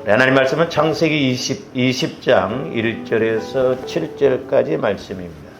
하나님 말씀은 창세기 20장 1절에서 7절까지 말씀입니다.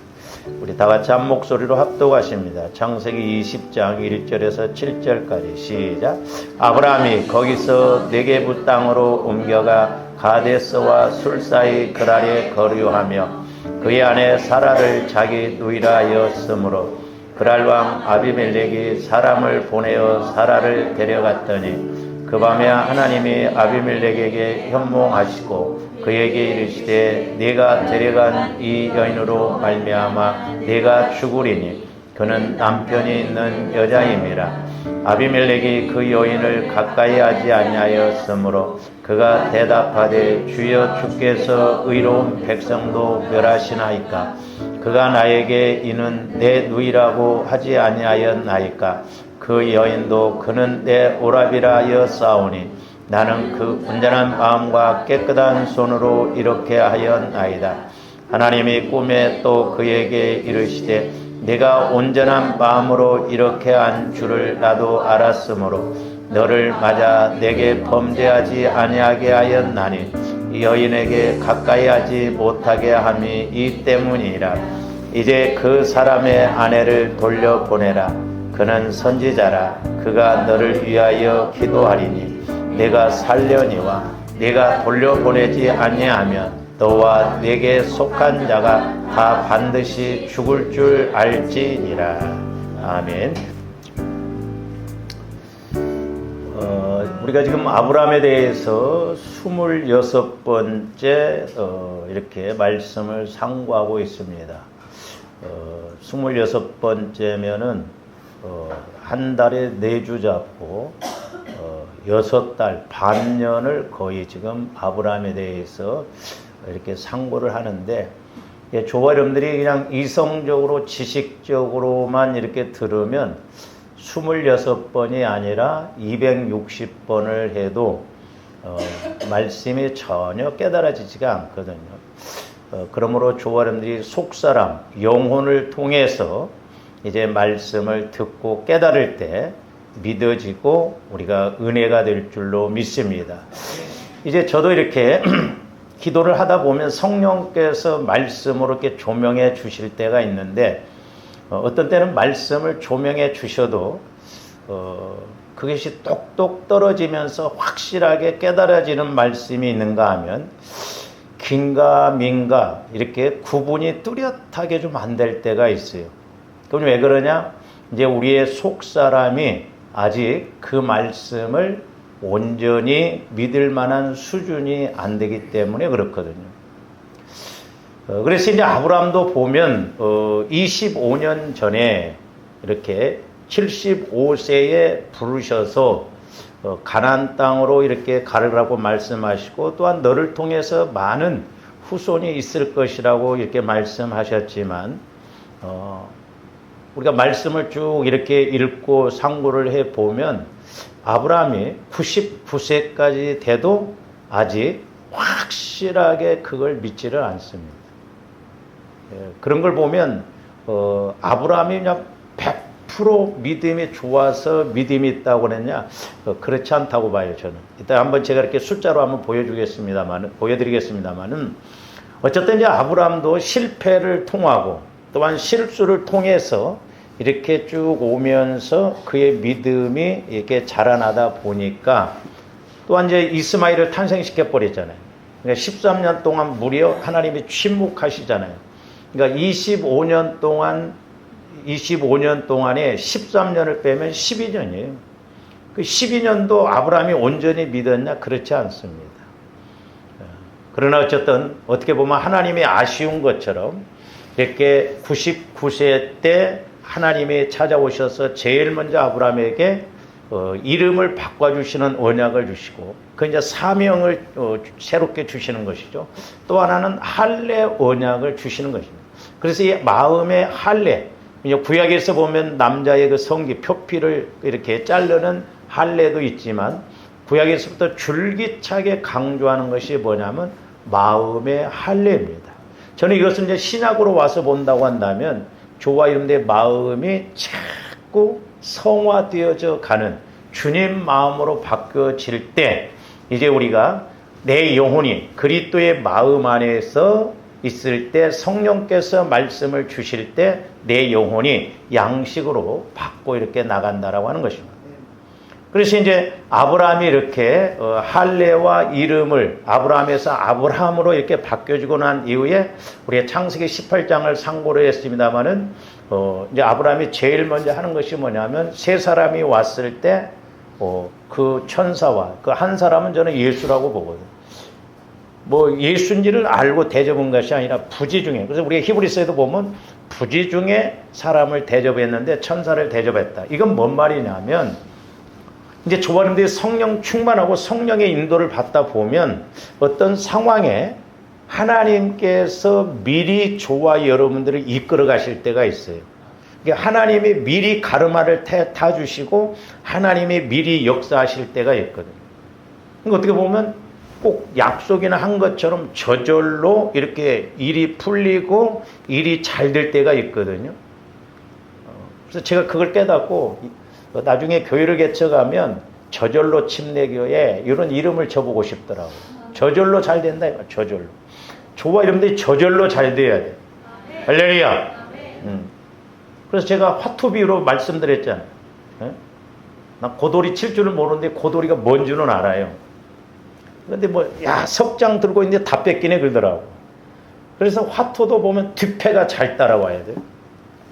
우리 다 같이 한 목소리로 합독하십니다. 창세기 20장 1절에서 7절까지 시작. 아브라함이 거기서 네게부 땅으로 옮겨가 가데스와 술 사이 그랄에 거류하며 그의 아내 사라를 자기 누이라 하였으므로 그랄 왕 아비멜렉이 사람을 보내어 사라를 데려갔더니 그 밤에 하나님이 아비멜렉에게 현몽하시고 그에게 이르시되 네가 데려간 이 여인으로 말미암아 네가 죽으리니 그는 남편이 있는 여자임이라. 아비멜렉이 그 여인을 가까이 하지 아니하였으므로 그가 대답하되 주여 주께서 의로운 백성도 멸하시나이까. 그가 나에게 이는 내 누이라고 하지 아니하였나이까. 그 여인도 그는 내 오라비라 하였사오니 나는 그 온전한 마음과 깨끗한 손으로 이렇게 하였나이다. 하나님이 꿈에 또 그에게 이르시되 네가 온전한 마음으로 이렇게 한 줄을 나도 알았으므로 너를 맞아 내게 범죄하지 아니하게 하였나니 이 여인에게 가까이 하지 못하게 함이 이 때문이라. 이제 그 사람의 아내를 돌려보내라. 그는 선지자라. 그가 너를 위하여 기도하리니 내가 살려니와 네가 돌려보내지 아니하면 너와 네게 속한 자가 다 반드시 죽을 줄 알지니라. 아멘. 우리가 지금 아브라함에 대해서 26번째 이렇게 말씀을 상고하고 있습니다. 26번째면은 한 달에 4주 잡고 6달 반년을 거의 지금 아브라함에 대해서 이렇게 상고를 하는데, 조화 여러분들이 그냥 이성적으로 지식적으로만 이렇게 들으면 26번이 아니라 260번을 해도 말씀이 전혀 깨달아지지가 않거든요. 그러므로 조화 여러분들이 속사람 영혼을 통해서 이제 말씀을 듣고 깨달을 때 믿어지고 우리가 은혜가 될 줄로 믿습니다. 이제 저도 이렇게 기도를 하다 보면 성령께서 말씀으로 이렇게 조명해 주실 때가 있는데, 어떤 때는 말씀을 조명해 주셔도 그것이 똑똑 떨어지면서 확실하게 깨달아지는 말씀이 있는가 하면 긴가 민가 이렇게 구분이 뚜렷하게 좀 안 될 때가 있어요. 그럼 왜 그러냐? 이제 우리의 속사람이 아직 그 말씀을 온전히 믿을 만한 수준이 안 되기 때문에 그렇거든요. 그래서 이제 아브라함도 보면 25년 전에 이렇게 75세에 부르셔서 가나안 땅으로 이렇게 가르라고 말씀하시고, 또한 너를 통해서 많은 후손이 있을 것이라고 이렇게 말씀하셨지만, 우리가 말씀을 쭉 이렇게 읽고 상고를 해 보면 아브라함이 99세까지 돼도 아직 확실하게 그걸 믿지를 않습니다. 그런 걸 보면 아브라함이 그냥 100% 믿음이 좋아서 믿음이 있다고 그랬냐? 그렇지 않다고 봐요, 저는. 이따 한번 제가 이렇게 숫자로 한번 보여드리겠습니다만은, 어쨌든 이제 아브라함도 실패를 통하고 또한 실수를 통해서 이렇게 쭉 오면서 그의 믿음이 이렇게 자라나다 보니까, 또한 이제 이스마엘을 탄생시켜 버렸잖아요. 그러니까 13년 동안 무려 하나님이 침묵하시잖아요. 그러니까 25년 동안에 13년을 빼면 12년이에요. 그 12년도 아브라함이 온전히 믿었냐? 그렇지 않습니다. 그러나 어쨌든 어떻게 보면 하나님이 아쉬운 것처럼 이렇게 99세 때 하나님이 찾아오셔서 제일 먼저 아브라함에게 이름을 바꿔주시는 언약을 주시고, 그 이제 사명을 새롭게 주시는 것이죠. 또 하나는 할례 언약을 주시는 것입니다. 그래서 이 마음의 할례, 구약에서 보면 남자의 그 성기 표피를 이렇게 자르는 할례도 있지만, 구약에서부터 줄기차게 강조하는 것이 뭐냐면 마음의 할례입니다. 저는 이것을 이제 신약으로 와서 본다고 한다면, 저와 여러분들의 마음이 자꾸 성화되어져 가는 주님 마음으로 바뀌어질 때, 이제 우리가 내 영혼이 그리스도의 마음 안에서 있을 때 성령께서 말씀을 주실 때 내 영혼이 양식으로 받고 이렇게 나간다라고 하는 것입니다. 그래서 이제 아브라함이 이렇게 할례와 이름을 아브라함에서 아브라함으로 이렇게 바뀌어지고 난 이후에 우리가 창세기 18장을 상고로 했습니다마는 이제 아브라함이 제일 먼저 하는 것이 뭐냐면 세 사람이 왔을 때 그 천사와 그 한 사람은 저는 예수라고 보거든요. 뭐 예수인지를 알고 대접한 것이 아니라 부지 중에, 그래서 우리가 히브리서에도 보면 부지 중에 사람을 대접했는데 천사를 대접했다. 이건 뭔 말이냐면 이제 조바님들이 성령 충만하고 성령의 인도를 받다 보면 어떤 상황에 하나님께서 미리 저와 여러분들을 이끌어 가실 때가 있어요. 하나님이 미리 가르마를 타주시고 하나님이 미리 역사하실 때가 있거든요. 그러니까 어떻게 보면 꼭 약속이나 한 것처럼 저절로 이렇게 일이 풀리고 일이 잘 될 때가 있거든요. 그래서 제가 그걸 깨닫고 나중에 교회를 개척하면 저절로 침례교회 이런 이름을 줘보고 싶더라고요. 저절로 잘 된다. 저절로. 저와 여러분들이 저절로 잘 돼야 돼. 할렐루야. 그래서 제가 화투비로 말씀드렸잖아요. 나 고돌이 칠 줄은 모르는데 고돌이가 뭔 줄은 알아요. 근데 석장 들고 있는데 다 뺏기네 그러더라고. 그래서 화투도 보면 뒷패가 잘 따라와야 돼.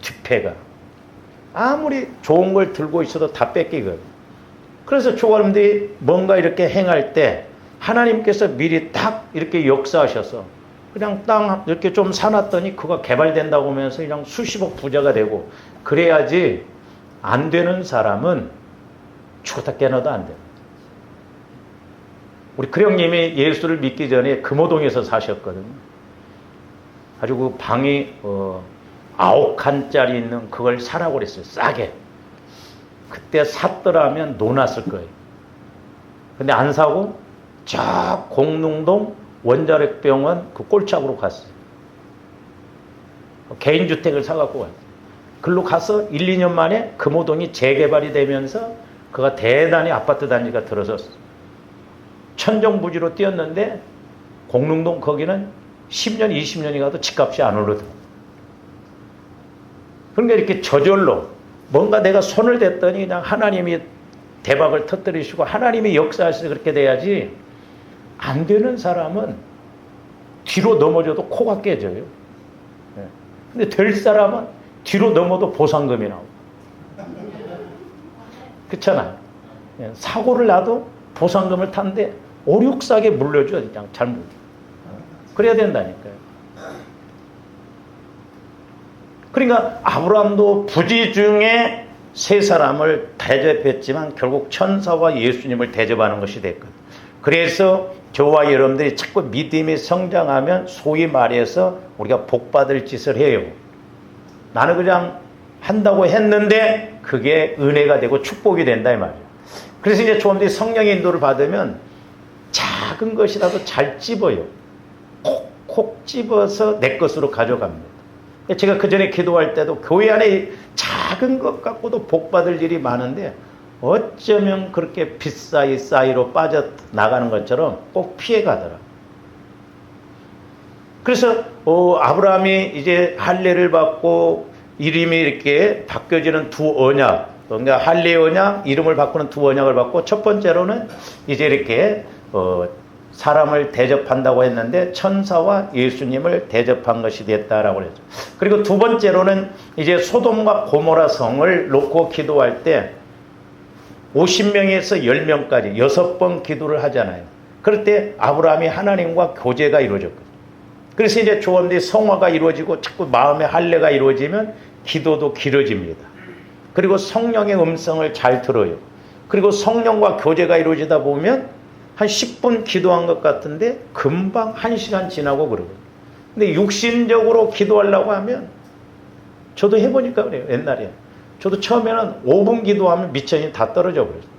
뒷패가. 아무리 좋은 걸 들고 있어도 다 뺏기거든. 그래서 조가님들이 뭔가 이렇게 행할 때 하나님께서 미리 딱 이렇게 역사하셔서 그냥 땅 이렇게 좀 사놨더니 그거 개발된다고 하면서 그냥 수십억 부자가 되고, 그래야지 안 되는 사람은 죽었다 깨어나도 안 돼. 우리 크령님이 예수를 믿기 전에 금호동에서 사셨거든요. 아주 그 방이 9칸짜리 있는 그걸 사라고 그랬어요. 싸게. 그때 샀더라면 논았을 거예요. 근데 안 사고 저 공릉동 원자력병원 그 꼴짝으로 갔어요. 개인주택을 사갖고 갔어요. 글로 가서 1, 2년 만에 금호동이 재개발이 되면서 그가 대단히 아파트 단지가 들어섰어요. 천정부지로 뛰었는데 공릉동 거기는 10년, 20년이 가도 집값이 안 오르더라고요. 그러니까 이렇게 저절로 뭔가 내가 손을 댔더니 그냥 하나님이 대박을 터뜨리시고 하나님이 역사하셔서 그렇게 돼야지, 안 되는 사람은 뒤로 넘어져도 코가 깨져요. 근데 될 사람은 뒤로 넘어도 보상금이 나오고. 그렇잖아요. 사고를 나도 보상금을 탔는데 오륙사게 물려줘. 그냥 잘못. 그래야 된다니까요. 그러니까 아브라함도 부지 중에 세 사람을 대접했지만 결국 천사와 예수님을 대접하는 것이 됐거든요. 그래서 저와 여러분들이 자꾸 믿음이 성장하면 소위 말해서 우리가 복받을 짓을 해요. 나는 그냥 한다고 했는데 그게 은혜가 되고 축복이 된다 이 말이에요. 그래서 이제 조금들이 성령의 인도를 받으면 작은 것이라도 잘 찝어요. 콕콕 찝어서 내 것으로 가져갑니다. 제가 그 전에 기도할 때도 교회 안에 작은 것 갖고도 복받을 일이 많은데 어쩌면 그렇게 빗사이 사이로 빠져나가는 것처럼 꼭 피해가더라. 그래서 아브라함이 이제 할례를 받고 이름이 이렇게 바뀌어지는 두 언약, 그러니까 할례 언약, 이름을 바꾸는 두 언약을 받고, 첫 번째로는 이제 이렇게 사람을 대접한다고 했는데 천사와 예수님을 대접한 것이 됐다라고 그랬죠. 그리고 두 번째로는 이제 소돔과 고모라 성을 놓고 기도할 때 50명에서 10명까지 6번 기도를 하잖아요. 그럴 때 아브라함이 하나님과 교제가 이루어졌거든요. 그래서 이제 조언들이 성화가 이루어지고 자꾸 마음의 할례가 이루어지면 기도도 길어집니다. 그리고 성령의 음성을 잘 들어요. 그리고 성령과 교제가 이루어지다 보면 한 10분 기도한 것 같은데 금방 1시간 지나고 그러거든요. 근데 육신적으로 기도하려고 하면, 저도 해보니까 그래요. 옛날에 저도 처음에는 5분 기도하면 미천이 다 떨어져 버렸어요.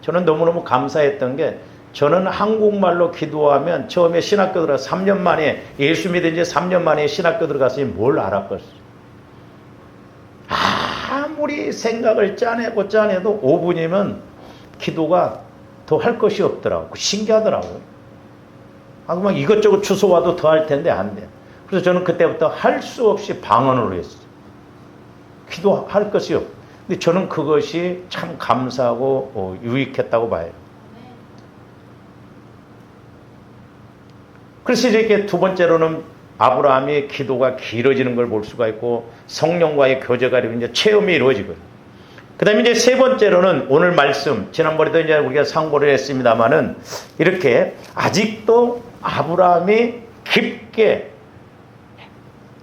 저는 너무너무 감사했던 게, 저는 한국말로 기도하면 처음에 신학교 들어가서 3년 만에, 예수 믿은 지 3년 만에 신학교 들어갔으니 뭘 알았겠어요. 아무리 생각을 짜내도 5분이면 기도가 더 할 것이 없더라고요. 신기하더라고요. 막 이것저것 주워와도 더 할 텐데 안 돼. 그래서 저는 그때부터 할 수 없이 방언으로 했어요. 기도할 것이 없어요. 근데 저는 그것이 참 감사하고 유익했다고 봐요. 그래서 이렇게 두 번째로는 아브라함의 기도가 길어지는 걸 볼 수가 있고 성령과의 교제가 이제 체험이 이루어지거든요. 그 다음에 이제 세 번째로는 오늘 말씀, 지난번에도 이제 우리가 상고를 했습니다만은 이렇게 아직도 아브라함이 깊게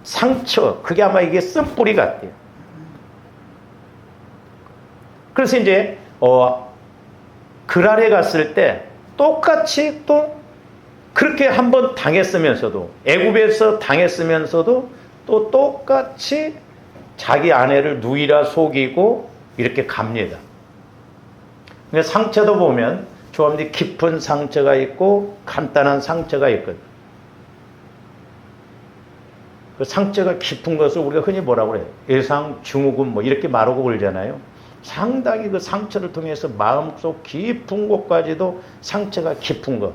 상처, 그게 아마 이게 쓴뿌리 같아요. 그래서 이제, 그랄에 갔을 때 똑같이 또 그렇게 한번 당했으면서도, 애굽에서 당했으면서도 또 똑같이 자기 아내를 누이라 속이고 이렇게 갑니다. 근데 상처도 보면 조합이 깊은 상처가 있고 간단한 상처가 있거든. 그 상처가 깊은 것을 우리가 흔히 뭐라고 그래요? 예상 증후군 뭐 이렇게 말하고 그러잖아요. 상당히 그 상처를 통해서 마음속 깊은 곳까지도 상처가 깊은 것.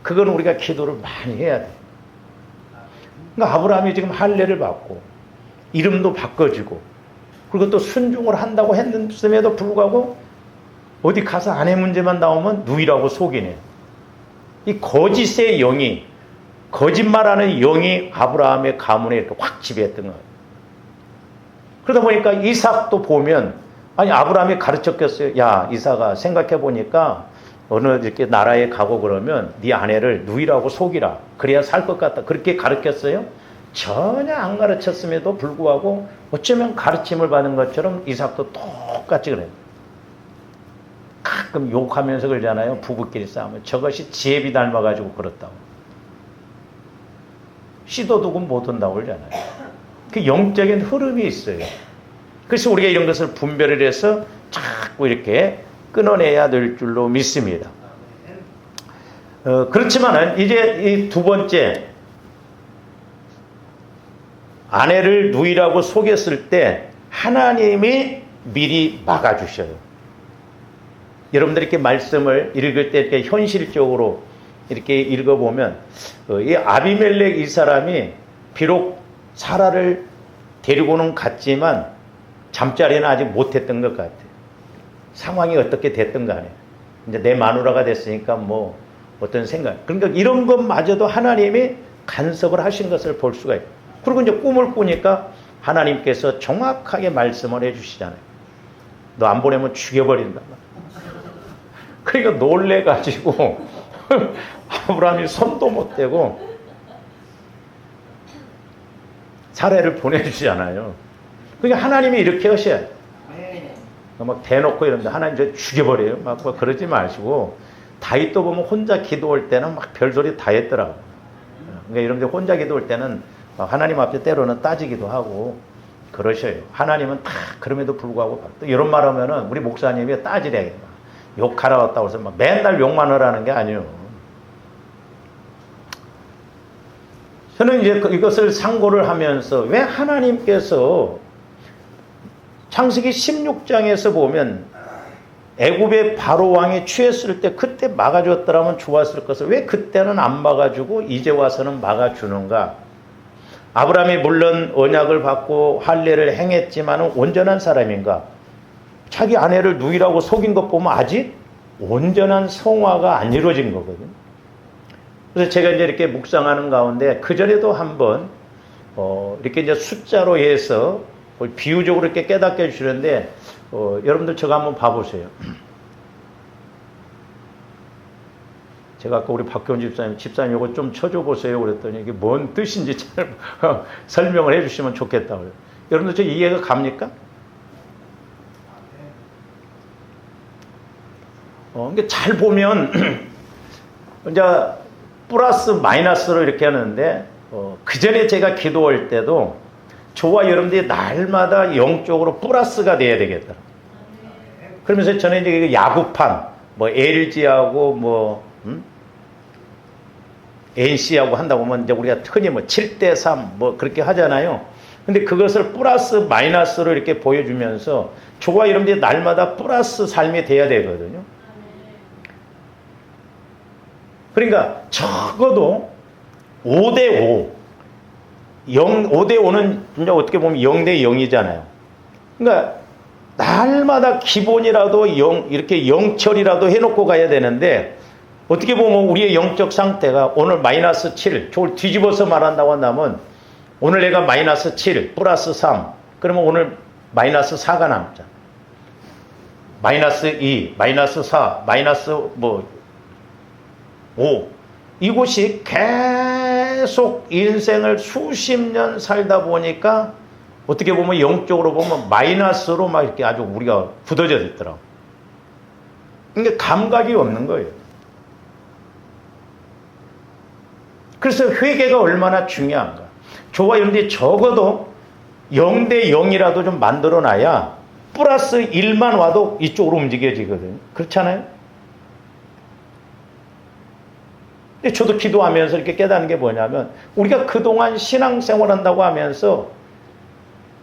그건 우리가 기도를 많이 해야 돼. 그러니까 아브라함이 지금 할례를 받고 이름도 바꿔주고 그리고 또 순종을 한다고 했음에도 불구하고 어디 가서 아내 문제만 나오면 누이라고 속이네. 이 거짓의 영이, 거짓말하는 영이 아브라함의 가문에 이렇게 확 지배했던 거예요. 그러다 보니까 이삭도 보면, 아니 아브라함이 가르쳤겠어요. 야 이삭아, 생각해 보니까 어느 이렇게 나라에 가고 그러면 네 아내를 누이라고 속이라. 그래야 살 것 같다. 그렇게 가르쳤어요? 전혀 안 가르쳤음에도 불구하고 어쩌면 가르침을 받은 것처럼 이삭도 똑같이 그래요. 가끔 욕하면서 그러잖아요. 부부끼리 싸우면. 저것이 지혜비 닮아가지고 그렇다고. 씨도 두고 못 온다고 그러잖아요. 그 영적인 흐름이 있어요. 그래서 우리가 이런 것을 분별을 해서 자꾸 이렇게 끊어내야 될 줄로 믿습니다. 그렇지만은 이제 이 두 번째, 아내를 누이라고 속였을 때 하나님이 미리 막아주셔요. 여러분들이 이렇게 말씀을 읽을 때 이렇게 현실적으로 이렇게 읽어보면 이 아비멜렉 이 사람이 비록 사라를 데리고는 갔지만 잠자리는 아직 못했던 것 같아요. 상황이 어떻게 됐든 간에 이제 내 마누라가 됐으니까 뭐 어떤 생각, 그러니까 이런 것마저도 하나님이 간섭을 하신 것을 볼 수가 있어요. 그리고 이제 꿈을 꾸니까 하나님께서 정확하게 말씀을 해주시잖아요. 너 안 보내면 죽여버린다. 그러니까 놀래가지고 아브라함이 손도 못 대고 사례를 보내주잖아요. 그러니까 하나님이 이렇게 하셔야 돼요. 막 대놓고 이런데 하나님 저 죽여버려요. 막 그러지 마시고, 다윗도 보면 혼자 기도할 때는 막 별소리 다 했더라고요. 그러니까 여러분들 혼자 기도할 때는 하나님 앞에 때로는 따지기도 하고 그러셔요. 하나님은 다 그럼에도 불구하고 또 이런 말 하면은 우리 목사님이 따지래. 욕하라 왔다고 해서 막 맨날 욕만 하라는 게 아니에요. 저는 이제 이것을 상고를 하면서 왜 하나님께서 창세기 16장에서 보면 애굽의 바로 왕이 취했을 때 그때 막아줬더라면 좋았을 것을 왜 그때는 안 막아주고 이제 와서는 막아주는가? 아브라함이 물론 언약을 받고 할례를 행했지만 온전한 사람인가? 자기 아내를 누이라고 속인 것 보면 아직 온전한 성화가 안 이루어진 거거든요. 그래서 제가 이제 이렇게 묵상하는 가운데 그전에도 한번 이렇게 이제 숫자로 해서 비유적으로 이렇게 깨닫게 해주시는데 여러분들 저거 한번 봐보세요. 제가 아까 우리 박경훈 집사님 이거 좀 쳐줘 보세요 그랬더니 이게 뭔 뜻인지 잘 설명을 해주시면 좋겠다고요. 여러분들 저 이해가 갑니까? 그러니까 잘 보면 이제 플러스 마이너스로 이렇게 하는데 그 전에 제가 기도할 때도 저와 여러분들이 날마다 영적으로 플러스가 돼야 되겠다. 그러면서 저는 이제 야구판 뭐 LG하고 NC하고 한다 보면 이제 우리가 흔히 뭐 7대3 뭐 그렇게 하잖아요. 근데 그것을 플러스 마이너스로 이렇게 보여주면서 저와 여러분들이 날마다 플러스 삶이 돼야 되거든요. 그러니까 적어도 5대5. 5대5는 진짜 어떻게 보면 0대0이잖아요. 그러니까 날마다 기본이라도 이렇게 영철이라도 해놓고 가야 되는데, 어떻게 보면 우리의 영적 상태가 오늘 마이너스 7, 저걸 뒤집어서 말한다고 한다면, 오늘 내가 마이너스 7, 플러스 3, 그러면 오늘 마이너스 4가 남잖아. 마이너스 2, 마이너스 4, 마이너스 5. 이곳이 계속 인생을 수십 년 살다 보니까 어떻게 보면 영적으로 보면 마이너스로 막 이렇게 아주 우리가 굳어져 있더라고. 그러니까 감각이 없는 거예요. 그래서 회개가 얼마나 중요한가. 저와 여러분들이 적어도 0대 0이라도 좀 만들어놔야 플러스 1만 와도 이쪽으로 움직여지거든요. 그렇잖아요? 근데 저도 기도하면서 이렇게 깨닫는 게 뭐냐면, 우리가 그동안 신앙생활 한다고 하면서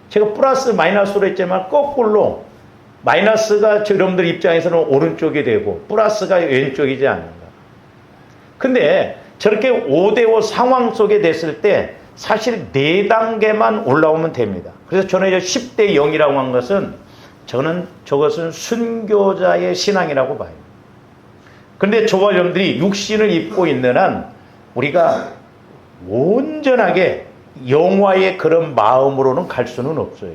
제가 플러스 마이너스로 했지만 거꾸로 마이너스가 여러분들 입장에서는 오른쪽이 되고 플러스가 왼쪽이지 않는가. 근데 저렇게 5대5 상황 속에 됐을 때 사실 4단계만 올라오면 됩니다. 그래서 저는 이제 10대 0이라고 한 것은 저것은 순교자의 신앙이라고 봐요. 그런데 저와 여러분들이 육신을 입고 있는 한 우리가 온전하게 영화의 그런 마음으로는 갈 수는 없어요.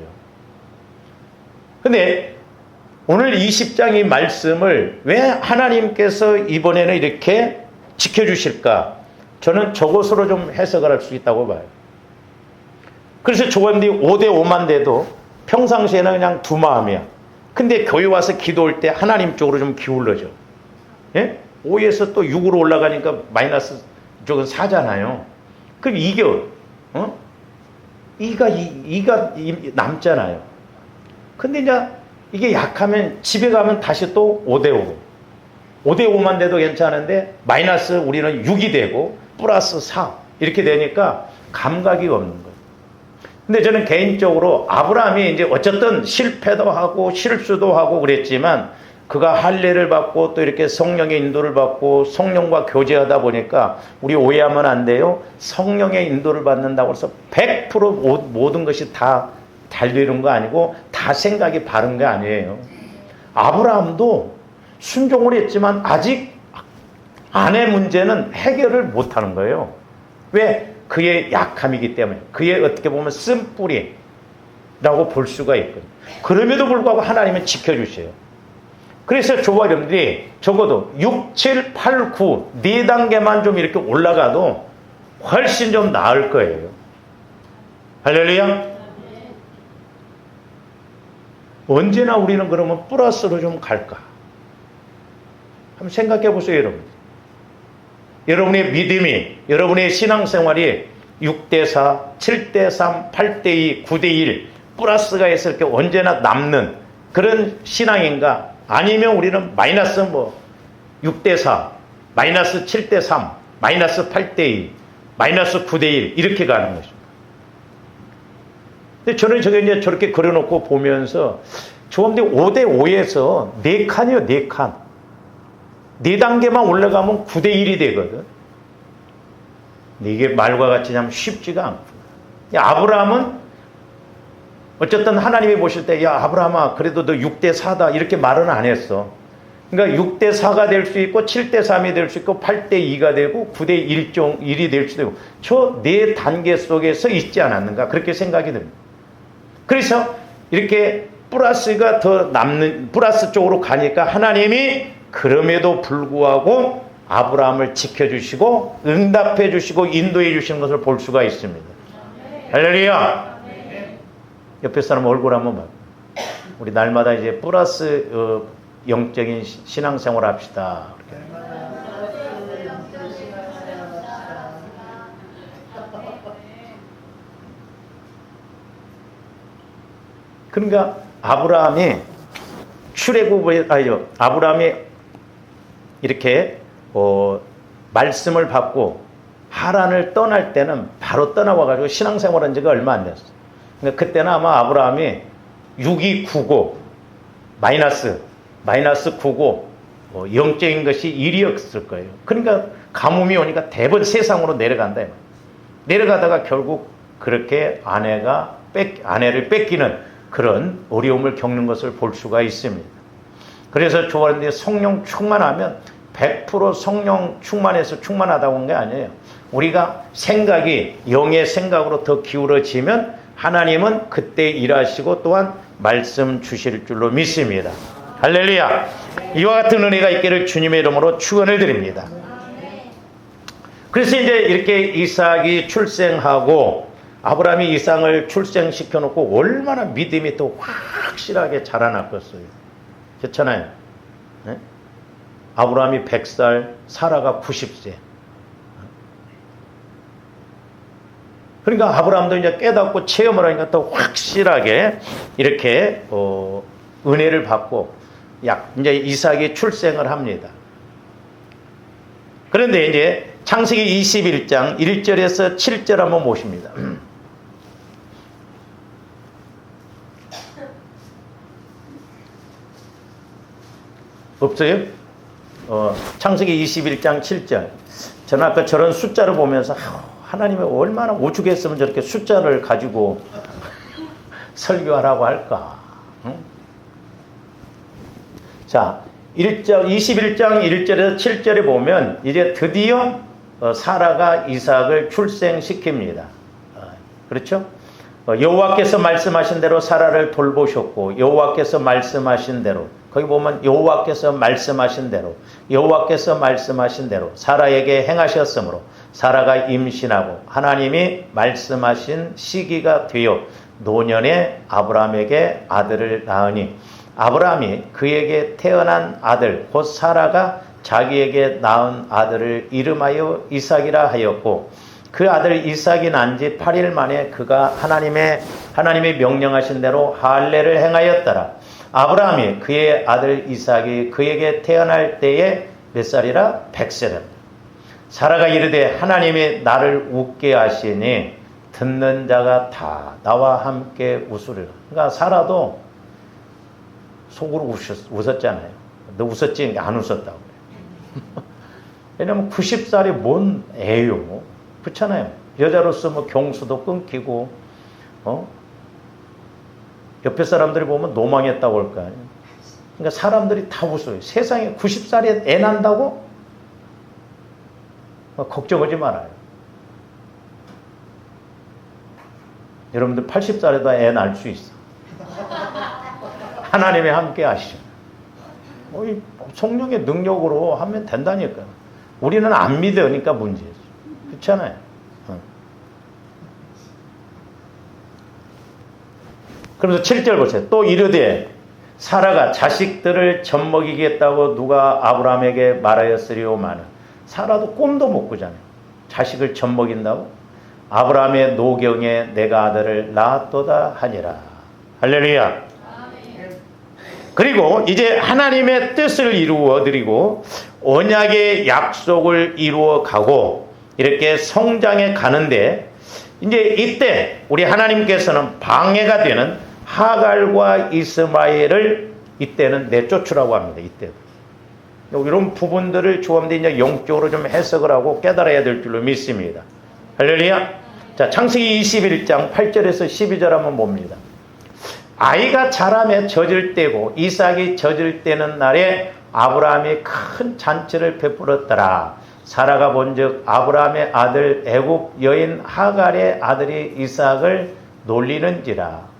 근데 오늘 20장 이 말씀을 왜 하나님께서 이번에는 이렇게 지켜주실까? 저는 저것으로 좀 해석을 할 수 있다고 봐요. 그래서 저번에 5대5만 돼도 평상시에는 그냥 두 마음이야. 근데 교회 와서 기도할 때 하나님 쪽으로 좀 기울어져. 예? 5에서 또 6으로 올라가니까 마이너스 쪽은 4잖아요. 그럼 이겨. 이가 남잖아요. 근데 이제 이게 약하면 집에 가면 다시 또 5대5. 5대5만 돼도 괜찮은데 마이너스 우리는 6이 되고 플러스 4 이렇게 되니까 감각이 없는 거예요. 근데 저는 개인적으로 아브라함이 이제 어쨌든 실패도 하고 실수도 하고 그랬지만 그가 할례를 받고 또 이렇게 성령의 인도를 받고 성령과 교제하다 보니까 우리 오해하면 안 돼요. 성령의 인도를 받는다고 해서 100% 모든 것이 다 잘 되는 거 아니고 다 생각이 바른 게 아니에요. 아브라함도 순종을 했지만 아직 아내 문제는 해결을 못하는 거예요. 왜? 그의 약함이기 때문에. 그의 어떻게 보면 쓴뿌리라고 볼 수가 있거든요. 그럼에도 불구하고 하나님은 지켜주세요. 그래서 저와 여러분들이 적어도 6, 7, 8, 9 4단계만 좀 이렇게 올라가도 훨씬 좀 나을 거예요. 할렐루야. 언제나 우리는 그러면 플러스로 좀 갈까? 한번 생각해 보세요, 여러분. 여러분의 믿음이, 여러분의 신앙생활이 6대4, 7대3, 8대2, 9대1 플러스가 해서 이렇게 언제나 남는 그런 신앙인가? 아니면 우리는 마이너스 6대4, 마이너스 7대3, 마이너스 8대2, 마이너스 9대1 이렇게 가는 것입니다. 근데 저는 저게 이제 저렇게 그려놓고 보면서 저한테 5대5에서 4칸이요, 4칸. 4단계만 올라가면 9대1이 되거든. 근데 이게 말과 같이 참 쉽지가 않고. 아브라함은 어쨌든 하나님이 보실 때, 야, 아브라함아, 그래도 너 6대4다. 이렇게 말은 안 했어. 그러니까 6대4가 될 수 있고, 7대3이 될 수 있고, 8대2가 되고, 9대1이 될 수도 있고, 저 4단계 속에서 있지 않았는가. 그렇게 생각이 듭니다. 그래서 이렇게 플러스가 더 남는, 플러스 쪽으로 가니까 하나님이 그럼에도 불구하고 아브라함을 지켜주시고, 응답해 주시고, 인도해 주시는 것을 볼 수가 있습니다. 할렐루야! 옆에 사람 얼굴 한번 봐. 우리 날마다 이제 플러스 영적인 신앙생활 합시다. 그러니까 아브라함이 아브라함이 이렇게 말씀을 받고 하란을 떠날 때는 바로 떠나와가지고 신앙생활한 지가 얼마 안 됐어. 그러니까 그때는 아마 아브라함이 6이 9고 마이너스 9고 영적인 것이 1이었을 거예요. 그러니까 가뭄이 오니까 대번 세상으로 내려간다. 내려가다가 결국 그렇게 아내를 뺏기는 그런 어려움을 겪는 것을 볼 수가 있습니다. 그래서 좋아하는데 성령 충만하면 100% 성령 충만해서 충만하다고 한 게 아니에요. 우리가 생각이 영의 생각으로 더 기울어지면 하나님은 그때 일하시고 또한 말씀 주실 줄로 믿습니다. 할렐루야. 이와 같은 은혜가 있기를 주님의 이름으로 축원을 드립니다. 그래서 이제 이렇게 이삭이 출생하고 아브라함이 이삭을 출생시켜 놓고 얼마나 믿음이 또 확실하게 자라났겠어요. 그렇잖아요. 네? 아브라함이 100살, 사라가 90세. 그러니까 아브라함도 이제 깨닫고 체험을 하니까 또 확실하게 이렇게 은혜를 받고 이제 이삭이 출생을 합니다. 그런데 이제 창세기 21장 1절에서 7절 한번 보십니다. 없어요? 창세기 21장 7절. 저는 아까 저런 숫자를 보면서 하나님이 얼마나 오죽했으면 저렇게 숫자를 가지고 설교하라고 할까. 응? 자, 21장 1절에서 7절에 보면 이제 드디어 사라가 이삭을 출생시킵니다. 그렇죠? 여호와께서 말씀하신 대로 사라를 돌보셨고 여호와께서 말씀하신 대로 거기 보면 여호와께서 말씀하신 대로 사라에게 행하셨으므로 사라가 임신하고 하나님이 말씀하신 시기가 되어 노년에 아브라함에게 아들을 낳으니 아브라함이 그에게 태어난 아들 곧 사라가 자기에게 낳은 아들을 이름하여 이삭이라 하였고 그 아들 이삭이 난 지 8일 만에 그가 하나님이 명령하신 대로 할례를 행하였더라. 아브라함이 그의 아들 이삭이 그에게 태어날 때에 몇 살이라? 100세라. 사라가 이르되 하나님이 나를 웃게 하시니 듣는 자가 다 나와 함께 웃으리라. 그러니까 사라도 속으로 웃었잖아요. 너 웃었지? 안 웃었다고. 왜냐면 90살이 뭔 애요. 그렇잖아요. 여자로서 뭐 경수도 끊기고, 옆에 사람들이 보면 노망했다고 할 거 아니에요. 그러니까 사람들이 다 웃어요. 세상에 90살에 애 난다고? 걱정하지 말아요. 여러분들 80살에도 애 낳을 수 있어. 하나님이 함께 하시죠. 성령의 능력으로 하면 된다니까요. 우리는 안 믿으니까 문제죠. 그렇잖아요. 그래서 7절 보세요. 또 이르되 사라가 자식들을 젖먹이겠다고 누가 아브라함에게 말하였으리오마는 사라도 꿈도 못 꾸잖아요. 자식을 젖먹인다고? 아브라함의 노경에 내가 아들을 낳았도다 하니라. 할렐루야. 그리고 이제 하나님의 뜻을 이루어 드리고 언약의 약속을 이루어 가고 이렇게 성장해 가는데 이제 이때 우리 하나님께서는 방해가 되는 하갈과 이스마엘을 이때는 내쫓으라고 합니다. 이때 이런 부분들을 조합돼 이제 영적으로 좀 해석을 하고 깨달아야 될 줄로 믿습니다. 할렐루야. 자, 창세기 21장 8절에서 12절 한번 봅니다. 아이가 자라매 젖을 때고 이삭이 젖을 때는 날에 아브라함이 큰 잔치를 베풀었더라. 사라가 본즉 아브라함의 아들 애굽 여인 하갈의 아들이 이삭을 놀리는지라.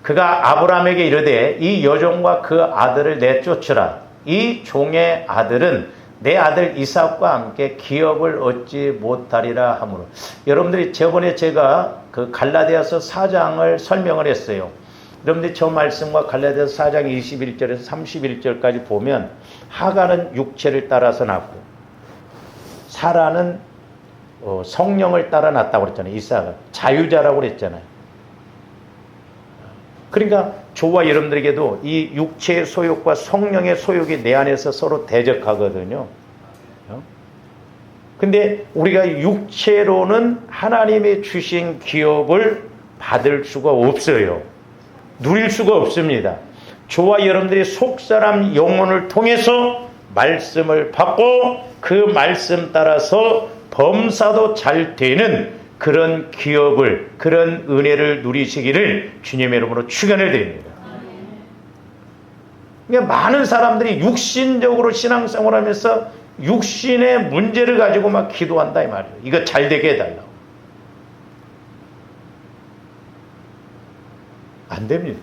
그가 아브라함에게 이르되 이 여종과 그 아들을 내쫓으라. 이 종의 아들은 내 아들 이삭과 함께 기업을 얻지 못하리라 하므로. 여러분들이 저번에 제가 그 갈라디아서 4장을 설명을 했어요. 여러분들이 저 말씀과 갈라디아서 4장 21절에서 31절까지 보면 하갈은 육체를 따라서 낳고 사라는 성령을 따라 낳았다고 그랬잖아요. 이삭은 자유자라고 그랬잖아요. 그러니까 저와 여러분들에게도 이 육체의 소욕과 성령의 소욕이 내 안에서 서로 대적하거든요. 근데 우리가 육체로는 하나님이 주신 기업을 받을 수가 없어요. 누릴 수가 없습니다. 저와 여러분들이 속사람 영혼을 통해서 말씀을 받고 그 말씀 따라서 범사도 잘 되는 그런 기업을, 그런 은혜를 누리시기를 주님의 이름으로 축원을 드립니다. 그러니까 많은 사람들이 육신적으로 신앙생활을 하면서 육신의 문제를 가지고 막 기도한다 이 말이에요. 이거 잘 되게 해달라고. 안 됩니다.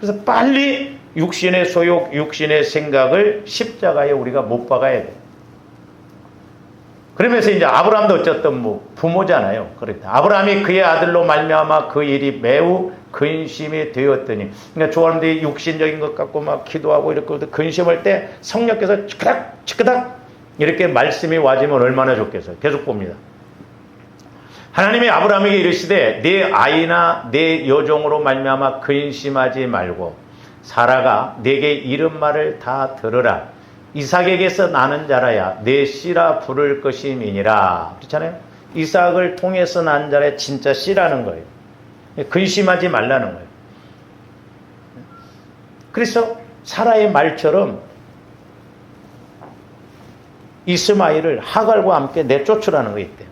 그래서 빨리 육신의 소욕, 육신의 생각을 십자가에 우리가 못 박아야 돼요. 그러면서 이제 아브라함도 어쨌든 뭐 부모잖아요. 그렇다. 아브라함이 그의 아들로 말미암아 그 일이 매우 근심이 되었더니, 그러니까 좋아하는데 육신적인 것 갖고 막 기도하고 이렇게 근심할 때 성령께서 치크닥 치크닥 이렇게 말씀이 와지면 얼마나 좋겠어요. 계속 봅니다. 하나님이 아브라함에게 이르시되 내 아이나 내 여종으로 말미암아 근심하지 말고 사라가 내게 이른 말을 다 들으라. 이삭에게서 나는 자라야 내 씨라 부를 것임이니라. 그렇잖아요. 이삭을 통해서 난 자라야 진짜 씨라는 거예요. 근심하지 말라는 거예요. 그래서 사라의 말처럼 이스마엘을 하갈과 함께 내쫓으라는 거 있대요.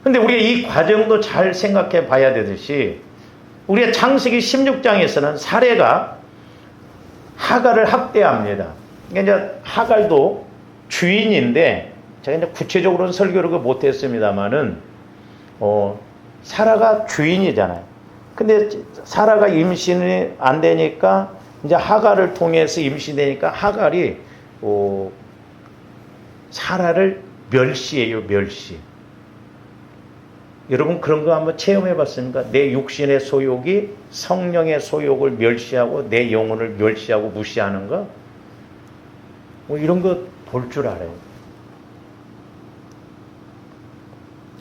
근데 우리가 이 과정도 잘 생각해 봐야 되듯이 우리가 창세기 16장에서는 사례가 하갈을 학대합니다. 그러니까 이제 하갈도 주인인데 제가 이제 구체적으로는 설교를 못했습니다만은 사라가 주인이잖아요. 근데 사라가 임신이 안 되니까 이제 하갈을 통해서 임신되니까 하갈이 사라를 멸시해요, 멸시. 여러분 그런 거 한번 체험해 봤습니까? 내 육신의 소욕이 성령의 소욕을 멸시하고 내 영혼을 멸시하고 무시하는 거? 뭐 이런 거 볼 줄 알아요.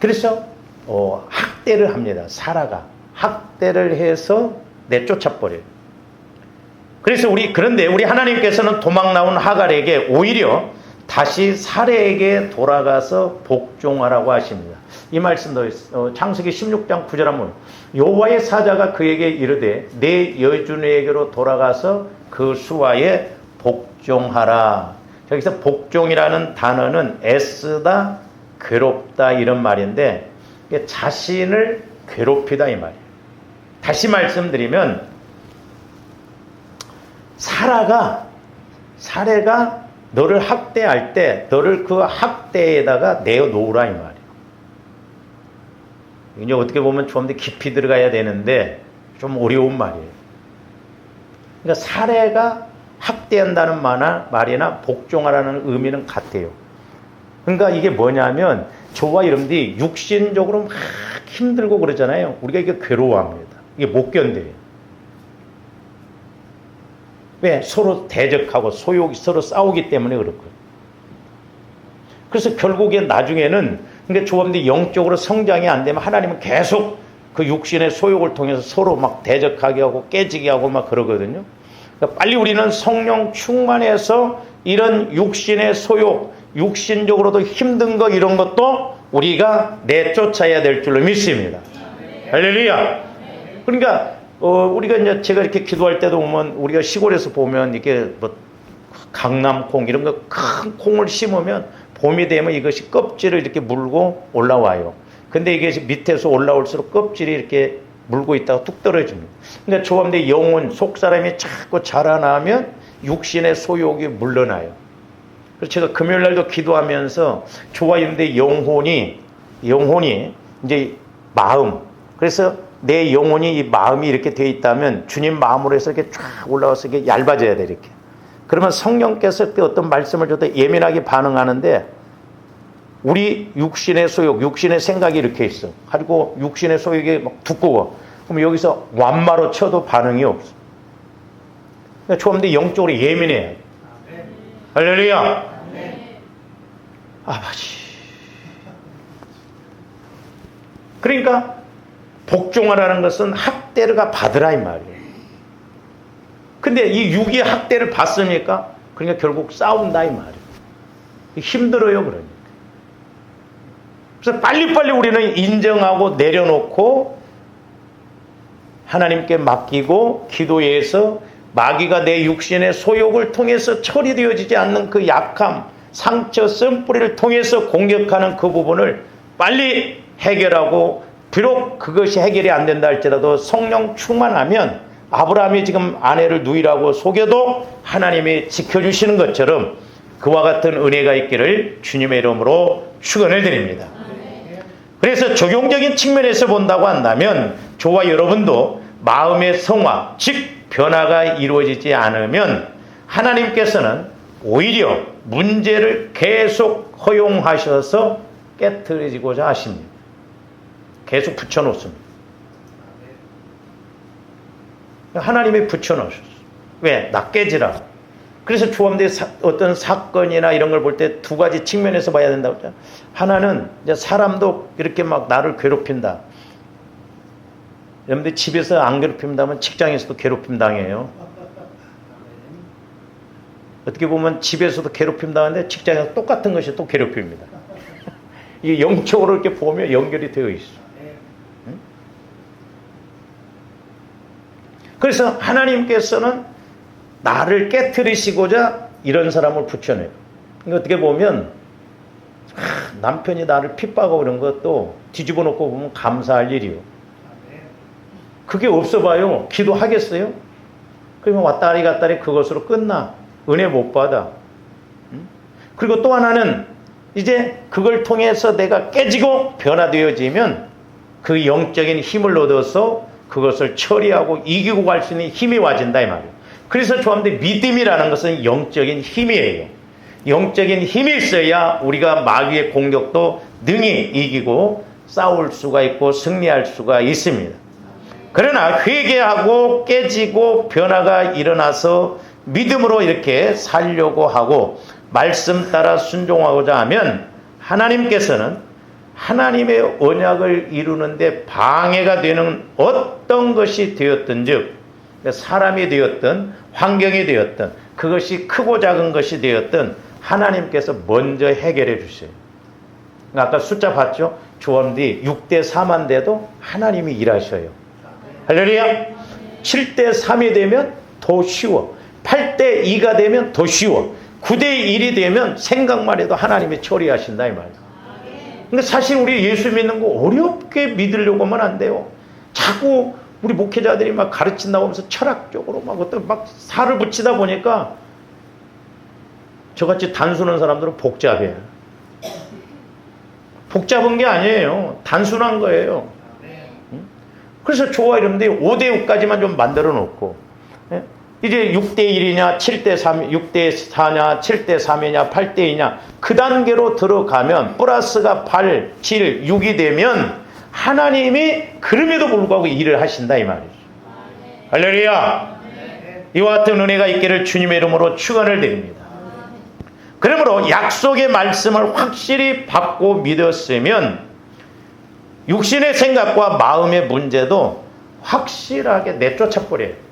그래서 학대를 합니다. 사라가 학대를 해서 내쫓아버려요. 그래서 그런데 우리 하나님께서는 도망 나온 하갈에게 오히려 다시 사례에게 돌아가서 복종하라고 하십니다. 이 말씀도 창세기 16장 9절 한번 여호와의 사자가 그에게 이르되 내 여주인에게로 돌아가서 그 수하에 복종하라. 여기서 복종이라는 단어는 애쓰다, 괴롭다 이런 말인데 자신을 괴롭히다 이 말이에요. 다시 말씀드리면 사례가 너를 학대할 때 너를 그 학대에다가 내어놓으라 이 말이에요. 이제 어떻게 보면 좀 더 깊이 들어가야 되는데 좀 어려운 말이에요. 그러니까 사례가 학대한다는 말이나 복종하라는 의미는 같아요. 그러니까 이게 뭐냐면 저와 여러분들이 육신적으로 막 힘들고 그러잖아요. 우리가 이게 괴로워합니다. 이게 못 견뎌요. 왜? 서로 대적하고 소욕이 서로 싸우기 때문에 그렇고요. 그래서 결국에 나중에는 그러니까 조합들이 영적으로 성장이 안 되면 하나님은 계속 그 육신의 소욕을 통해서 서로 막 대적하게 하고 깨지게 하고 막 그러거든요. 그러니까 빨리 우리는 성령 충만해서 이런 육신의 소욕, 육신적으로도 힘든 거 이런 것도 우리가 내쫓아야 될 줄로 믿습니다. 할렐루야. 그러니까 우리가 이제 제가 이렇게 기도할 때도 보면 우리가 시골에서 보면 이렇게 뭐 강남콩 이런 거 큰 콩을 심으면 봄이 되면 이것이 껍질을 이렇게 물고 올라와요. 근데 이게 밑에서 올라올수록 껍질이 이렇게 물고 있다가 뚝 떨어집니다. 그러니까 조합대 영혼, 속사람이 자꾸 자라나면 육신의 소욕이 물러나요. 그래서 제가 금요일 날도 기도하면서 조합대 영혼이 이제 마음. 그래서 내 영혼이 이 마음이 이렇게 되어 있다면 주님 마음으로 해서 이렇게 쫙 올라와서 이렇게 얇아져야 돼, 이렇게. 그러면 성령께서 그때 어떤 말씀을 줘도 예민하게 반응하는데 우리 육신의 소욕, 육신의 생각이 이렇게 있어. 그리고 육신의 소욕이 막 두꺼워. 그럼 여기서 완마로 쳐도 반응이 없어. 그러니까 처음에 영적으로 예민해야 돼. 할렐루야. 아버지. 그러니까 복종하라는 것은 학대를 받으라 이 말이에요. 근데 이 육이 학대를 받으니까 그러니까 결국 싸운다 이 말이에요. 힘들어요 그러니까. 그래서 빨리빨리 우리는 인정하고 내려놓고 하나님께 맡기고 기도해서 마귀가 내 육신의 소욕을 통해서 처리되어지지 않는 그 약함, 상처 쓴뿌리를 통해서 공격하는 그 부분을 빨리 해결하고, 비록 그것이 해결이 안 된다 할지라도 성령 충만하면 아브라함이 지금 아내를 누이라고 속여도 하나님이 지켜주시는 것처럼 그와 같은 은혜가 있기를 주님의 이름으로 축원을 드립니다. 그래서 적용적인 측면에서 본다고 한다면 저와 여러분도 마음의 성화, 즉 변화가 이루어지지 않으면 하나님께서는 오히려 문제를 계속 허용하셔서 깨트리고자 하십니다. 계속 붙여놓습니다. 하나님이 붙여놓으셨어요. 왜? 나 깨지라. 그래서 조함대 어떤 사건이나 이런 걸 볼 때 두 가지 측면에서 봐야 된다고 했잖아요. 하나는 이제 사람도 이렇게 막 나를 괴롭힌다. 여러분들 집에서 안 괴롭힌다면 직장에서도 괴롭힘 당해요. 어떻게 보면 집에서도 괴롭힘 당하는데 직장에서 똑같은 것이 또 괴롭힙니다. 이게 영적으로 이렇게 보면 연결이 되어 있어요. 그래서 하나님께서는 나를 깨트리시고자 이런 사람을 붙여내요. 그러니까 어떻게 보면 남편이 나를 핍박하고 이런 것도 뒤집어 놓고 보면 감사할 일이요. 그게 없어 봐요. 기도하겠어요? 그러면 왔다리 갔다리 그것으로 끝나. 은혜 못 받아. 그리고 또 하나는 이제 그걸 통해서 내가 깨지고 변화되어지면 그 영적인 힘을 얻어서 그것을 처리하고 이기고 갈 수 있는 힘이 와진다 이 말이에요. 그래서 조함대 믿음이라는 것은 영적인 힘이에요. 영적인 힘이 있어야 우리가 마귀의 공격도 능히 이기고 싸울 수가 있고 승리할 수가 있습니다. 그러나 회개하고 깨지고 변화가 일어나서 믿음으로 이렇게 살려고 하고 말씀 따라 순종하고자 하면 하나님께서는 하나님의 언약을 이루는데 방해가 되는 어떤 것이 되었든즉, 사람이 되었든 환경이 되었든 그것이 크고 작은 것이 되었든 하나님께서 먼저 해결해 주세요. 아까 숫자 봤죠? 조함디 6대 4만 돼도 하나님이 일하셔요. 할렐루야. 7대 3이 되면 더 쉬워. 8대 2가 되면 더 쉬워. 9대 1이 되면 생각만 해도 하나님이 처리하신다 이 말이에요. 근데 사실 우리 예수 믿는 거 어렵게 믿으려고 하면 안 돼요. 자꾸 우리 목회자들이 막 가르친다고 하면서 철학적으로 막 어떤 막 살을 붙이다 보니까 저같이 단순한 사람들은 복잡해요. 복잡한 게 아니에요. 단순한 거예요. 그래서 좋아 이러는데 5대 6까지만 좀 만들어 놓고 이제 6대 1이냐 7대 3, 6대 4냐 7대 3이냐 8대 2냐 그 단계로 들어가면 플러스가 8, 7, 6이 되면 하나님이 그럼에도 불구하고 일을 하신다 이 말이죠. 할렐루야. 이와 같은 은혜가 있기를 주님의 이름으로 축원을 드립니다. 그러므로 약속의 말씀을 확실히 받고 믿었으면 육신의 생각과 마음의 문제도 확실하게 내쫓아버려요.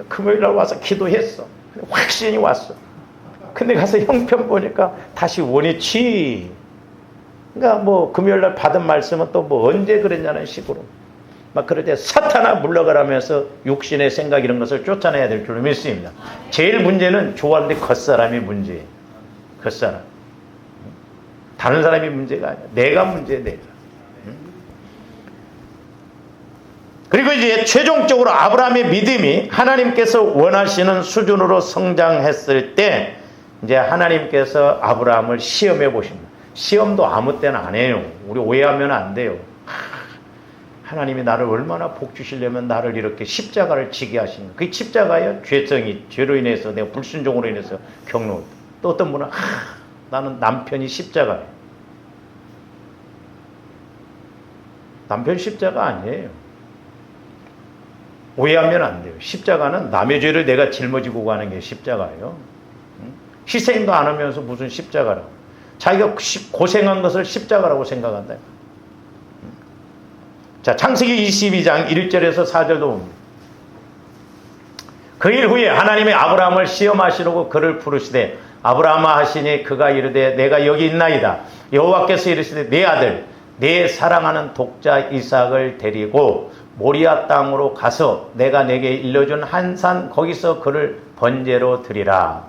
금요일날 와서 기도했어. 확신이 왔어. 근데 가서 형편 보니까 다시 원위치. 그러니까 뭐 금요일날 받은 말씀은 또 뭐 언제 그랬냐는 식으로 막 그럴 때 사탄아 물러가라면서 육신의 생각 이런 것을 쫓아내야 될 줄로 믿습니다. 제일 문제는 좋아하는데 겉사람이 문제예요. 겉사람. 다른 사람이 문제가 아니야. 내가 문제야, 내가. 그리고 이제 최종적으로 아브라함의 믿음이 하나님께서 원하시는 수준으로 성장했을 때 이제 하나님께서 아브라함을 시험해 보십니다. 시험도 아무 때나 안 해요. 우리 오해하면 안 돼요. 하나님이 나를 얼마나 복 주시려면 나를 이렇게 십자가를 지게 하시는 그 십자가예요. 죄로 인해서 내가 불순종으로 인해서 경로. 또 어떤 분은 나는 남편이 십자가예요. 남편 십자가 아니에요. 오해하면 안 돼요. 십자가는 남의 죄를 내가 짊어지고 가는 게 십자가예요. 희생도 안 하면서 무슨 십자가라고. 자기가 고생한 것을 십자가라고 생각한다. 자, 창세기 22장 1절에서 4절도 봅니다. 그 일 후에 하나님이 아브라함을 시험하시려고 그를 부르시되 아브라함아 하시니 그가 이르되 내가 여기 있나이다. 여호와께서 이르시되 내 아들 내 사랑하는 독자 이삭을 데리고 모리아 땅으로 가서 내가 내게 일러준 한 산 거기서 그를 번제로 드리라.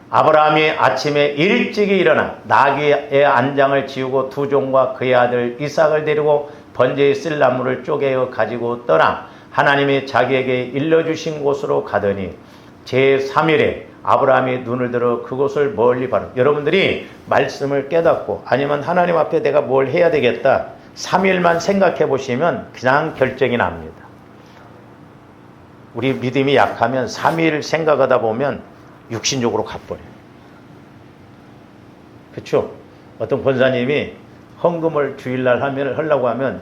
아브라함이 아침에 일찍이 일어나 나귀의 안장을 지우고 두 종과 그의 아들 이삭을 데리고 번제에 쓸 나무를 쪼개어 가지고 떠나 하나님이 자기에게 일러주신 곳으로 가더니 제3일에 아브라함이 눈을 들어 그곳을 멀리 바라. 여러분들이 말씀을 깨닫고 아니면 하나님 앞에 내가 뭘 해야 되겠다 3일만 생각해 보시면 그냥 결정이 납니다. 우리 믿음이 약하면 3일 생각하다 보면 육신적으로 가버려요. 그렇죠? 어떤 권사님이 헌금을 주일날 하려고 하면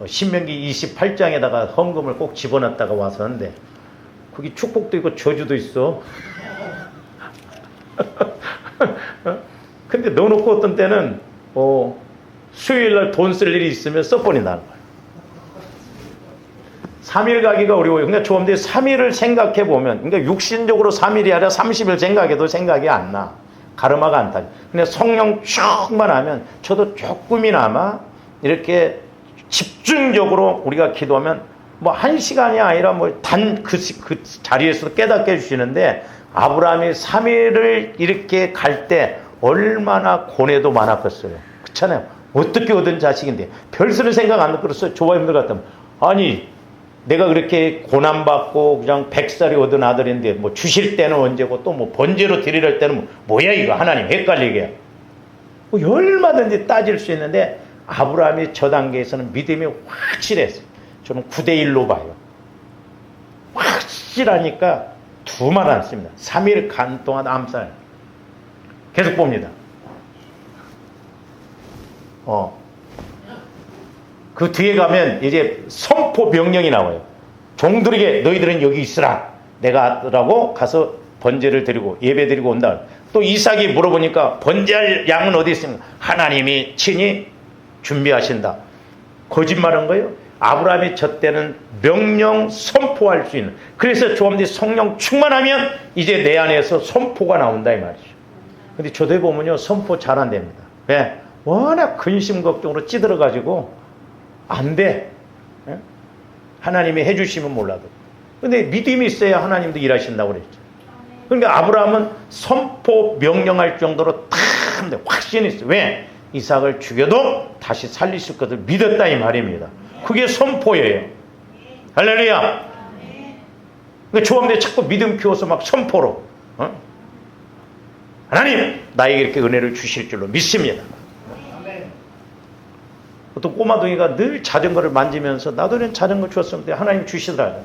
신명기 28장에다가 헌금을 꼭 집어넣었다가 와서 하는데 거기 축복도 있고 저주도 있어. 근데 넣어놓고 어떤 때는 수요일날 돈 쓸 일이 있으면 써버린다는 거예요. 3일 가기가 어려워요. 그러니까 조금들 3일을 생각해 보면, 그러니까 육신적으로 3일이 아니라 30일 생각해도 생각이 안 나. 가르마가 안 타죠. 근데 성령 충만하면 저도 조금이나마 이렇게 집중적으로 우리가 기도하면 뭐 1시간이 아니라 뭐 단 그 자리에서도 깨닫게 해주시는데 아브라함이 3일을 이렇게 갈 때 얼마나 고뇌도 많았겠어요. 그렇잖아요. 어떻게 얻은 자식인데 별수는 생각 안 들었어요. 조바님들 같으면 아니 내가 그렇게 고난받고 그냥 100살이 얻은 아들인데 뭐 주실 때는 언제고 또 뭐 번제로 드릴 때는 뭐야 이거 하나님 헷갈리게 뭐 얼마든지 따질 수 있는데 아브라함이 저 단계에서는 믿음이 확실했어요. 저는 9대1로 봐요. 확실하니까 두말 안 씁니다. 3일 간 동안 암살 계속 봅니다. 그 뒤에 가면 이제 선포 명령이 나와요. 종들에게 너희들은 여기 있으라. 내가 라고 가서 번제를 드리고 예배 드리고 온다. 또 이삭이 물어보니까 번제할 양은 어디 있습니까? 하나님이 친히 준비하신다. 거짓말한 거예요. 아브라함이 저 때는 명령 선포할 수 있는. 그래서 조금더 성령 충만하면 이제 내 안에서 선포가 나온다 이 말이죠. 근데 저도 보면요 선포 잘 안 됩니다. 왜? 워낙 근심 걱정으로 찌들어가지고 안 돼. 하나님이 해주시면 몰라도. 근데 믿음이 있어야 하나님도 일하신다고 그랬죠. 그러니까 아브라함은 선포 명령할 정도로 탁 확신이 있어요. 왜? 이삭을 죽여도 다시 살리실 것을 믿었다 이 말입니다. 그게 선포예요. 할렐루야. 그러니까 조합대 자꾸 믿음 키워서 막 선포로 하나님 나에게 이렇게 은혜를 주실 줄로 믿습니다. 어떤 꼬마둥이가 늘 자전거를 만지면서 나도 이런 자전거 주었으면 하나님 주시더라고요.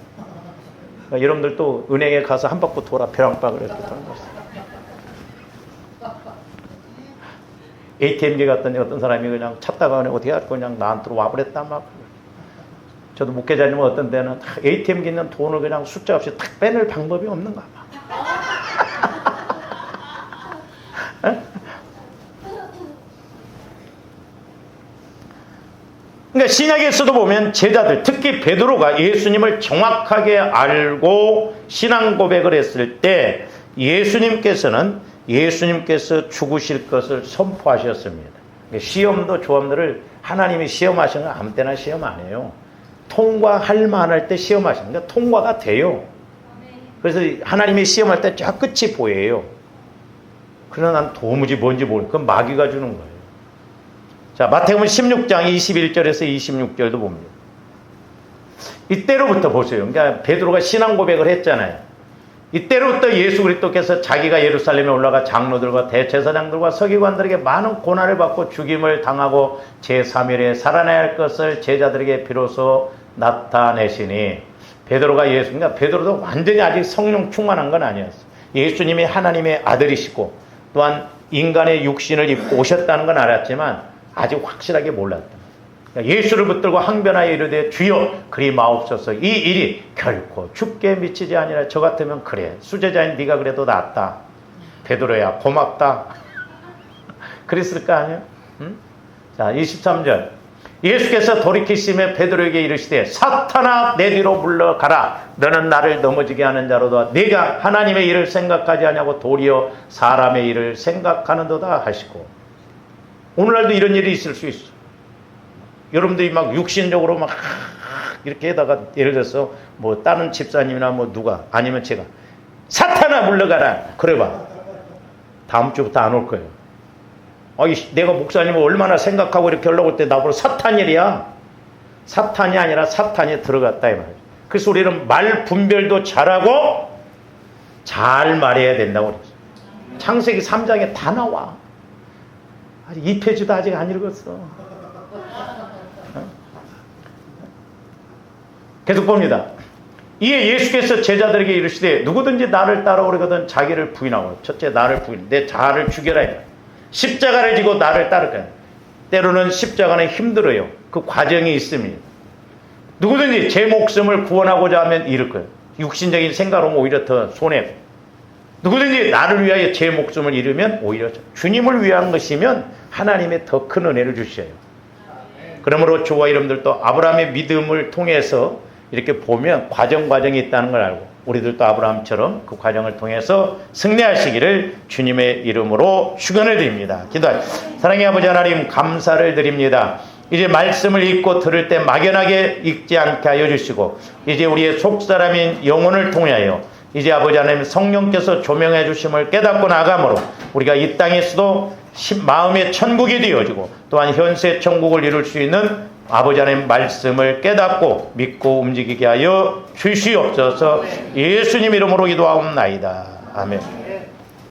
그러니까 여러분들 또 은행에 가서 한 바퀴 돌아 벼랑박을 이렇게 도는 거예요. ATM기 갔더니 어떤 사람이 그냥 찾다가 어떻게 할까 그냥 나한테로 와버렸다 막. 저도 목회자님은 어떤 때는 ATM기 있는 돈을 그냥 숫자 없이 탁 빼낼 방법이 없는가 봐. 그러니까 신약에서도 보면 제자들 특히 베드로가 예수님을 정확하게 알고 신앙 고백을 했을 때 예수님께서 죽으실 것을 선포하셨습니다. 시험도 조함들을 하나님이 시험하시는 건 아무 때나 시험 안 해요. 통과할 만할 때 시험하시는 거예요. 통과가 돼요. 그래서 하나님이 시험할 때 쫙 끝이 보여요. 그러나 난 도무지 뭔지 모르고 그건 마귀가 주는 거예요. 자, 마태복음 16장 21절에서 26절도 봅니다. 이때로부터 보세요. 그러니까 베드로가 신앙 고백을 했잖아요. 이때로부터 예수 그리스도께서 자기가 예루살렘에 올라가 장로들과 대제사장들과 서기관들에게 많은 고난을 받고 죽임을 당하고 제3일에 살아나야 할 것을 제자들에게 비로소 나타내시니 베드로가 그러니까 베드로도 완전히 아직 성령 충만한 건 아니었어요. 예수님이 하나님의 아들이시고 또한 인간의 육신을 입고 오셨다는 건 알았지만 아직 확실하게 몰랐다. 예수를 붙들고 항변하여 이르되 주여 그리 마옵소서. 이 일이 결코 죽게 미치지 아니라 저 같으면 그래 수제자인 네가 그래도 낫다. 베드로야 고맙다. 그랬을 거 아니야? 응? 자 23절 예수께서 돌이키시며 베드로에게 이르시되 사탄아 내 뒤로 물러가라. 너는 나를 넘어지게 하는 자로다. 네가 하나님의 일을 생각하지 아니하고 도리어 사람의 일을 생각하는도다 하시고 오늘날도 이런 일이 있을 수 있어. 여러분들이 막 육신적으로 막 이렇게 해다가 예를 들어서 뭐 다른 집사님이나 뭐 누가 아니면 제가 사탄아 물러가라 그래봐. 다음 주부터 안 올 거예요. 내가 목사님을 얼마나 생각하고 이렇게 하려고 할 때 나보고 사탄일이야. 사탄이 아니라 사탄이 들어갔다 이 말이에요. 그래서 우리는 말 분별도 잘하고 잘 말해야 된다고 그랬어요. 창세기 3장에 다 나와. 2페이지도 아직 안 읽었어. 계속 봅니다. 이에 예수께서 제자들에게 이르시되 누구든지 나를 따라오려거든 자기를 부인하고, 첫째 나를 부인, 내 자아를 죽여라. 십자가를 지고 나를 따를까. 때로는 십자가는 힘들어요. 그 과정이 있습니다. 누구든지 제 목숨을 구원하고자 하면 잃을 거예요. 육신적인 생각으로 오히려 더 손해고, 누구든지 나를 위하여 제 목숨을 잃으면 오히려 주님을 위한 것이면 하나님의 더 큰 은혜를 주셔요. 그러므로 저와 여러분들도 아브라함의 믿음을 통해서 이렇게 보면 과정이 있다는 걸 알고, 우리들도 아브라함처럼 그 과정을 통해서 승리하시기를 주님의 이름으로 축원을 드립니다. 기도하십시다. 사랑의 아버지 하나님, 감사를 드립니다. 이제 말씀을 읽고 들을 때 막연하게 읽지 않게 하여 주시고, 이제 우리의 속사람인 영혼을 통하여 이제 아버지 하나님 성령께서 조명해 주심을 깨닫고 나감으로 우리가 이 땅에서도 마음의 천국이 되어지고 또한 현세 천국을 이룰 수 있는 아버지 하나님 말씀을 깨닫고 믿고 움직이게 하여 주시옵소서. 예수님 이름으로 기도하옵나이다. 아멘.